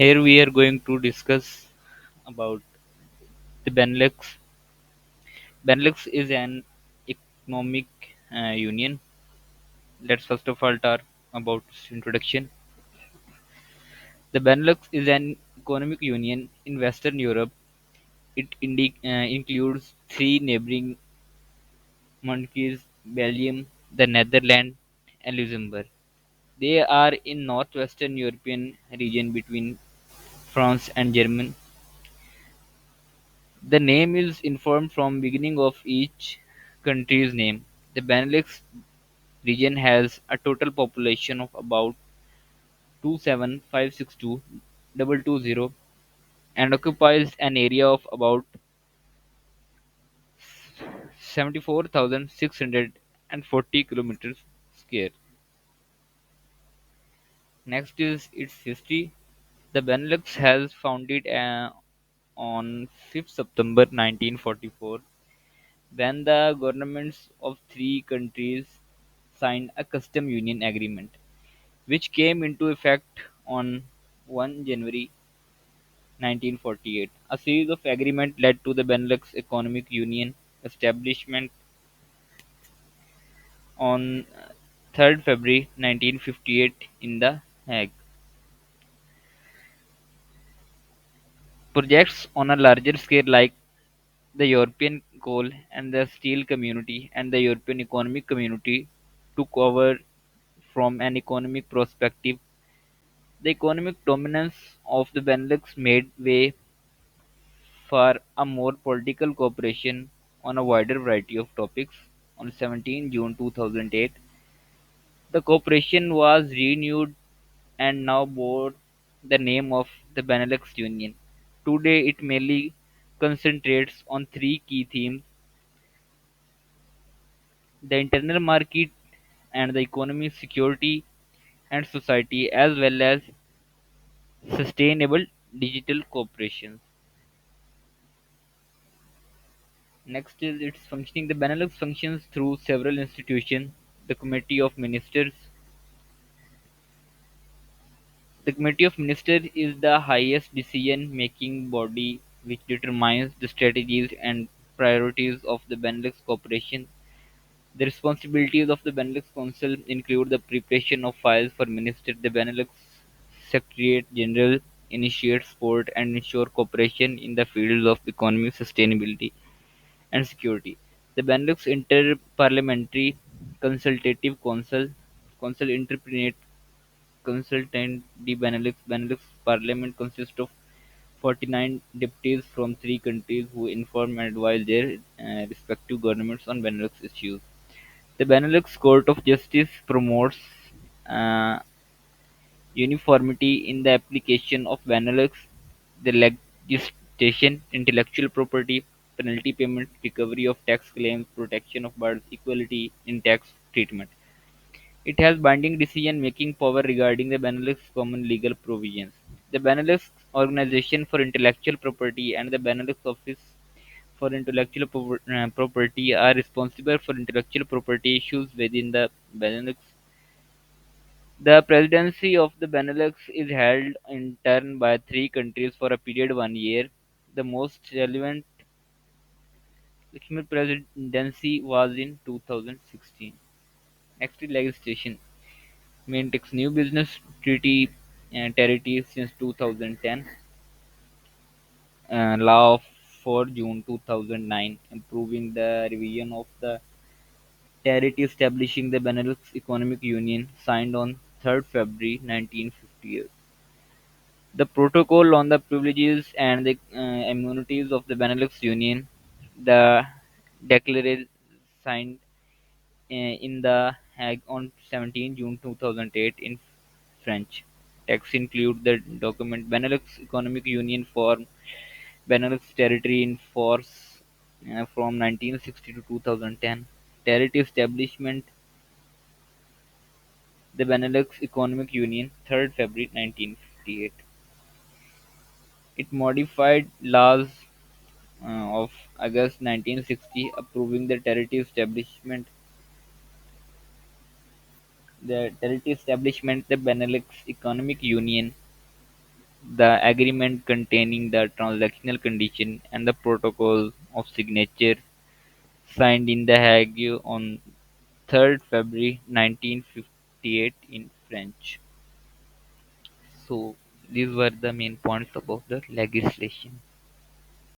Here we are going to discuss about the Benelux. Benelux is an economic union. Let's first of all talk about its introduction. The Benelux is an economic union in Western Europe. It includes three neighboring monarchies: Belgium, the Netherlands, and Luxembourg. They are in northwestern European region between France and Germany. The name is informed from beginning of each country's name. The Benelux region has a total population of about 27,562,220 and occupies an area of about 74,640 kilometers square. Next is its history. The Benelux has founded on 5th September 1944 when the governments of three countries signed a custom union agreement, which came into effect on 1 January 1948. A series of agreements led to the Benelux Economic Union establishment on 3rd February 1958 in The Hague. Projects on a larger scale like the European Coal and the Steel Community and the European Economic Community took over. From an economic perspective, the economic dominance of the Benelux made way for a more political cooperation on a wider variety of topics. On 17 June 2008, the cooperation was renewed and now bore the name of the Benelux Union. Today, it mainly concentrates on three key themes: the internal market and the economy, security and society, as well as sustainable digital cooperation. Next is its functioning. The Benelux functions through several institutions. The Committee of Ministers. The Committee of Ministers is the highest decision-making body which determines the strategies and priorities of the Benelux cooperation. The responsibilities of the Benelux Council include the preparation of files for ministers. The Benelux Secretariat General initiates support and ensure cooperation in the fields of economic sustainability and security. The Benelux Inter-Parliamentary Consultative Council interprete consultant the Benelux. Benelux Parliament consists of 49 deputies from three countries who inform and advise their respective governments on Benelux issues. The Benelux Court of Justice promotes uh, uniformity in the application of Benelux, the legislation, intellectual property, penalty payment, recovery of tax claims, protection of birds, equality in tax treatment. It has binding decision-making power regarding the Benelux common legal provisions. The Benelux Organization for Intellectual Property and the Benelux Office for Property are responsible for intellectual property issues within the Benelux. The presidency of the Benelux is held in turn by three countries for a period 1 year. The most relevant Luxembourg presidency was in 2016. Next is legislation. Maintains new business treaty territory since 2010. Law of 4 June 2009 improving the revision of the treaty establishing the Benelux Economic Union signed on 3rd February 1958. The Protocol on the Privileges and the Immunities of the Benelux Union, the Declaration signed in The Hague on 17 June 2008 in French. Text include the document Benelux Economic Union form Benelux territory in force from 1960 to 2010. Territory establishment the Benelux Economic Union 3rd February 1958. It modified laws of August 1960 approving the territory establishment. The territory establishment the Benelux Economic Union the agreement containing the transactional condition and the protocol of signature, signed in The Hague on 3rd February 1958 in French. So these were the main points about the legislation.